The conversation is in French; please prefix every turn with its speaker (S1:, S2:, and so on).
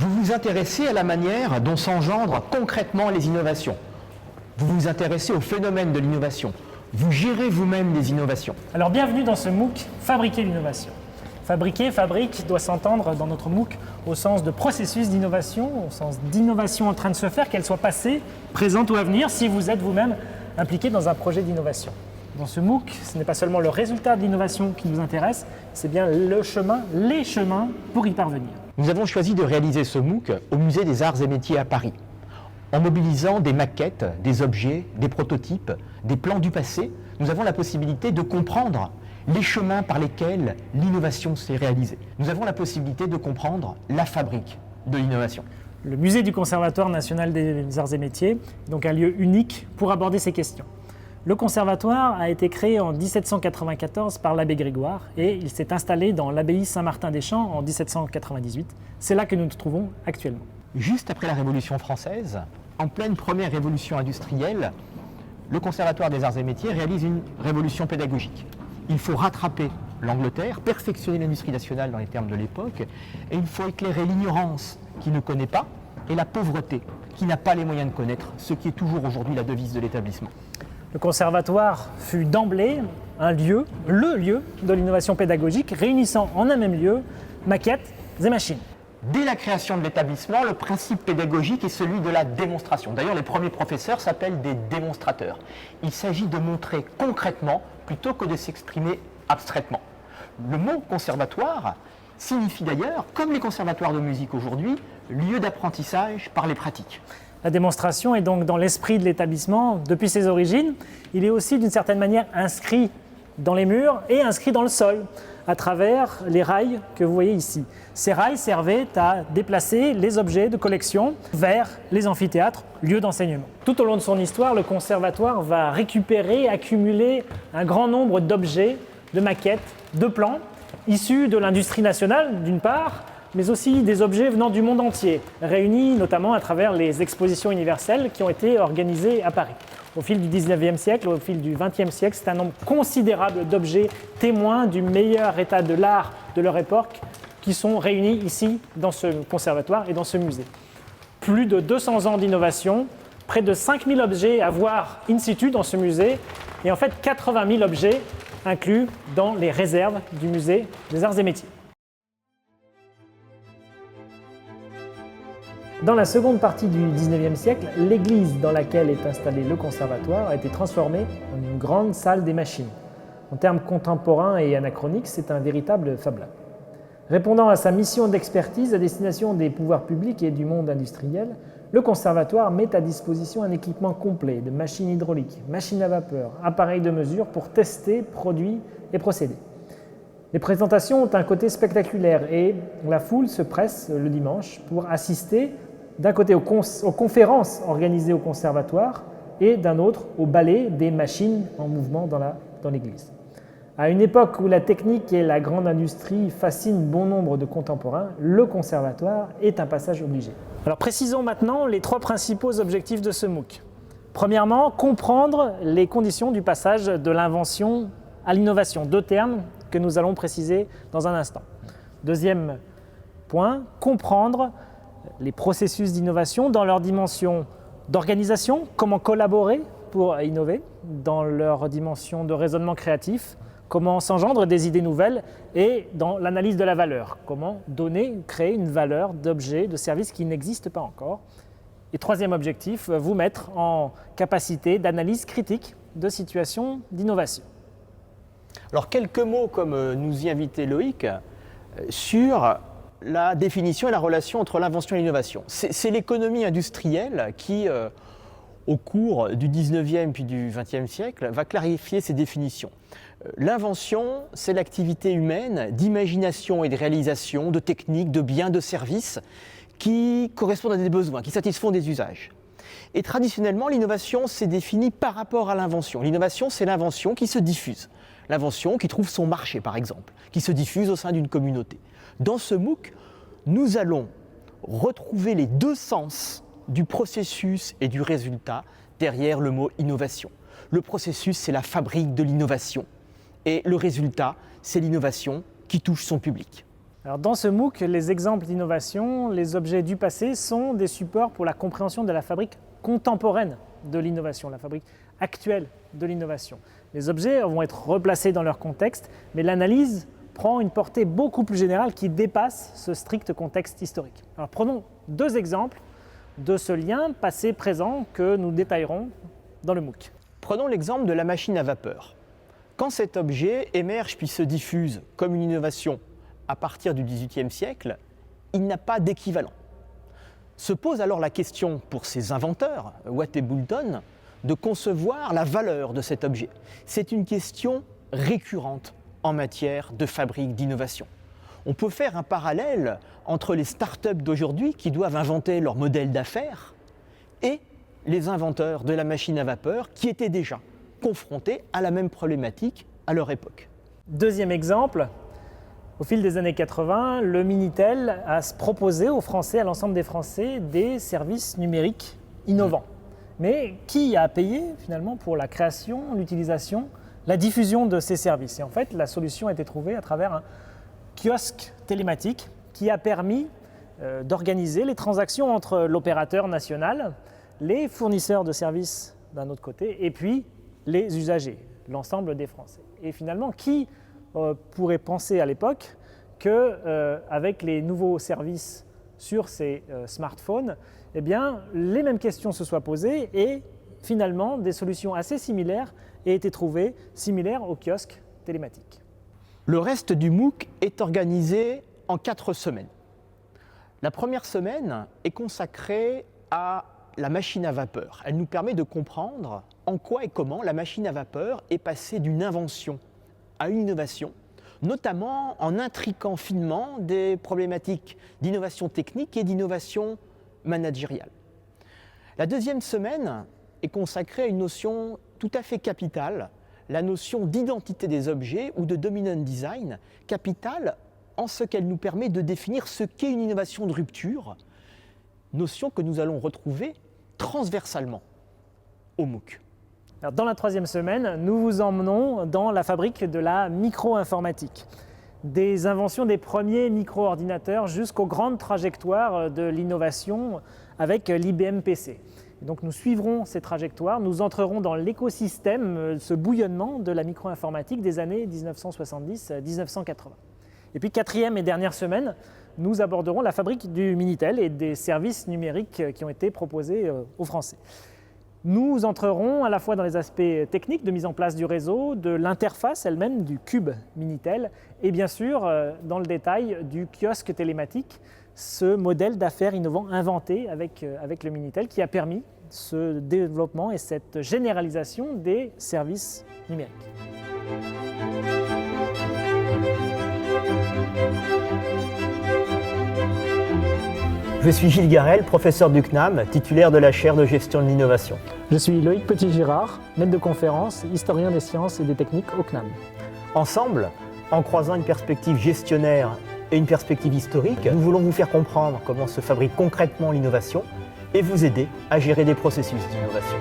S1: Vous vous intéressez à la manière dont s'engendrent concrètement les innovations. Vous vous intéressez au phénomène de l'innovation. Vous gérez vous-même les innovations.
S2: Alors bienvenue dans ce MOOC Fabriquer l'innovation. Fabriquer, fabrique doit s'entendre dans notre MOOC au sens de processus d'innovation, au sens d'innovation en train de se faire, qu'elle soit passée, présente ou à venir, si vous êtes vous-même impliqué dans un projet d'innovation. Dans ce MOOC, ce n'est pas seulement le résultat de l'innovation qui nous intéresse, c'est bien le chemin, les chemins pour y parvenir.
S1: Nous avons choisi de réaliser ce MOOC au Musée des Arts et Métiers à Paris, en mobilisant des maquettes, des objets, des prototypes, des plans du passé. Nous avons la possibilité de comprendre les chemins par lesquels l'innovation s'est réalisée. Nous avons la possibilité de comprendre la fabrique de l'innovation.
S2: Le Musée du Conservatoire national des arts et métiers est donc un lieu unique pour aborder ces questions. Le conservatoire a été créé en 1794 par l'abbé Grégoire et il s'est installé dans l'abbaye Saint-Martin-des-Champs en 1798. C'est là que nous nous trouvons actuellement.
S1: Juste après la Révolution française, en pleine première révolution industrielle, le Conservatoire des Arts et Métiers réalise une révolution pédagogique. Il faut rattraper l'Angleterre, perfectionner l'industrie nationale dans les termes de l'époque, et il faut éclairer l'ignorance qui ne connaît pas et la pauvreté qui n'a pas les moyens de connaître, ce qui est toujours aujourd'hui la devise de l'établissement.
S2: Le conservatoire fut d'emblée un lieu, le lieu de l'innovation pédagogique, réunissant en un même lieu maquettes et machines.
S1: Dès la création de l'établissement, le principe pédagogique est celui de la démonstration. D'ailleurs, les premiers professeurs s'appellent des démonstrateurs. Il s'agit de montrer concrètement plutôt que de s'exprimer abstraitement. Le mot conservatoire signifie d'ailleurs, comme les conservatoires de musique aujourd'hui, lieu d'apprentissage par les pratiques.
S2: La démonstration est donc dans l'esprit de l'établissement depuis ses origines. Il est aussi d'une certaine manière inscrit dans les murs et inscrit dans le sol à travers les rails que vous voyez ici. Ces rails servaient à déplacer les objets de collection vers les amphithéâtres, lieux d'enseignement. Tout au long de son histoire, le conservatoire va récupérer, accumuler un grand nombre d'objets, de maquettes, de plans, issus de l'industrie nationale d'une part, mais aussi des objets venant du monde entier, réunis notamment à travers les expositions universelles qui ont été organisées à Paris. Au fil du 19e siècle, au fil du 20e siècle, c'est un nombre considérable d'objets témoins du meilleur état de l'art de leur époque qui sont réunis ici dans ce conservatoire et dans ce musée. Plus de 200 ans d'innovation, près de 5000 objets à voir in situ dans ce musée et en fait 80 000 objets inclus dans les réserves du musée des arts et métiers. Dans la seconde partie du XIXe siècle, l'église dans laquelle est installé le conservatoire a été transformée en une grande salle des machines. En termes contemporains et anachroniques, c'est un véritable Fab Lab. Répondant à sa mission d'expertise à destination des pouvoirs publics et du monde industriel, le conservatoire met à disposition un équipement complet de machines hydrauliques, machines à vapeur, appareils de mesure pour tester produits et procédés. Les présentations ont un côté spectaculaire et la foule se presse le dimanche pour assister d'un côté aux conférences organisées au conservatoire et d'un autre au ballet des machines en mouvement dans l'église. À une époque où la technique et la grande industrie fascinent bon nombre de contemporains, le conservatoire est un passage obligé. Alors précisons maintenant les trois principaux objectifs de ce MOOC. Premièrement, comprendre les conditions du passage de l'invention à l'innovation, deux termes que nous allons préciser dans un instant. Deuxième point, comprendre les processus d'innovation dans leur dimension d'organisation, comment collaborer pour innover, dans leur dimension de raisonnement créatif, comment s'engendrent des idées nouvelles et dans l'analyse de la valeur, comment donner, créer une valeur d'objets, de services qui n'existent pas encore. Et troisième objectif, vous mettre en capacité d'analyse critique de situations d'innovation.
S1: Alors quelques mots, comme nous y invitait Loïc, sur la définition et la relation entre l'invention et l'innovation. C'est l'économie industrielle qui, au cours du 19e puis du 20e siècle, va clarifier ces définitions. L'invention, c'est l'activité humaine d'imagination et de réalisation de techniques, de biens, de services qui correspondent à des besoins, qui satisfont des usages. Et traditionnellement, l'innovation s'est définie par rapport à l'invention. L'innovation, c'est l'invention qui se diffuse. L'invention qui trouve son marché, par exemple, qui se diffuse au sein d'une communauté. Dans ce MOOC, nous allons retrouver les deux sens du processus et du résultat derrière le mot innovation. Le processus, c'est la fabrique de l'innovation et le résultat, c'est l'innovation qui touche son public.
S2: Alors dans ce MOOC, les exemples d'innovation, les objets du passé sont des supports pour la compréhension de la fabrique contemporaine de l'innovation, la fabrique actuelle de l'innovation. Les objets vont être replacés dans leur contexte, mais l'analyse prend une portée beaucoup plus générale qui dépasse ce strict contexte historique. Alors prenons 2 exemples de ce lien passé-présent que nous détaillerons dans le MOOC.
S1: Prenons l'exemple de la machine à vapeur. Quand cet objet émerge puis se diffuse comme une innovation à partir du XVIIIe siècle, il n'a pas d'équivalent. Se pose alors la question pour ses inventeurs, Watt et Boulton, de concevoir la valeur de cet objet. C'est une question récurrente en matière de fabrique d'innovation. On peut faire un parallèle entre les startups d'aujourd'hui qui doivent inventer leur modèle d'affaires et les inventeurs de la machine à vapeur qui étaient déjà confrontés à la même problématique à leur époque.
S2: Deuxième exemple, au fil des années 80, le Minitel a proposé aux Français, à l'ensemble des Français, des services numériques innovants. Mais qui a payé finalement pour la création, l'utilisation, la diffusion de ces services? Et en fait, la solution a été trouvée à travers un kiosque télématique qui a permis d'organiser les transactions entre l'opérateur national, les fournisseurs de services d'un autre côté, et puis les usagers, l'ensemble des Français. Et finalement, qui pourrait penser à l'époque qu'avec les nouveaux services sur ces smartphones, eh bien, les mêmes questions se soient posées et finalement des solutions assez similaires aient été trouvées, similaires au kiosque télématique.
S1: Le reste du MOOC est organisé en 4 semaines. La première semaine est consacrée à la machine à vapeur. Elle nous permet de comprendre en quoi et comment la machine à vapeur est passée d'une invention à une innovation, notamment en intriquant finement des problématiques d'innovation technique et d'innovation managériale. La deuxième semaine est consacrée à une notion tout à fait capitale, la notion d'identité des objets ou de dominant design, capitale en ce qu'elle nous permet de définir ce qu'est une innovation de rupture, notion que nous allons retrouver transversalement au MOOC.
S2: Alors, dans la troisième semaine, nous vous emmenons dans la fabrique de la micro-informatique. Des inventions des premiers micro-ordinateurs jusqu'aux grandes trajectoires de l'innovation avec l'IBM PC. Et donc nous suivrons ces trajectoires, nous entrerons dans l'écosystème, ce bouillonnement de la micro-informatique des années 1970-1980. Et puis quatrième et dernière semaine, nous aborderons la fabrique du Minitel et des services numériques qui ont été proposés aux Français. Nous entrerons à la fois dans les aspects techniques de mise en place du réseau, de l'interface elle-même du cube Minitel et bien sûr dans le détail du kiosque télématique, ce modèle d'affaires innovant inventé avec le Minitel qui a permis ce développement et cette généralisation des services numériques.
S1: Je suis Gilles Garel, professeur du CNAM, titulaire de la chaire de gestion de l'innovation.
S2: Je suis Loïc Petit-Girard, maître de conférence, historien des sciences et des techniques au CNAM.
S1: Ensemble, en croisant une perspective gestionnaire et une perspective historique, nous voulons vous faire comprendre comment se fabrique concrètement l'innovation et vous aider à gérer des processus d'innovation.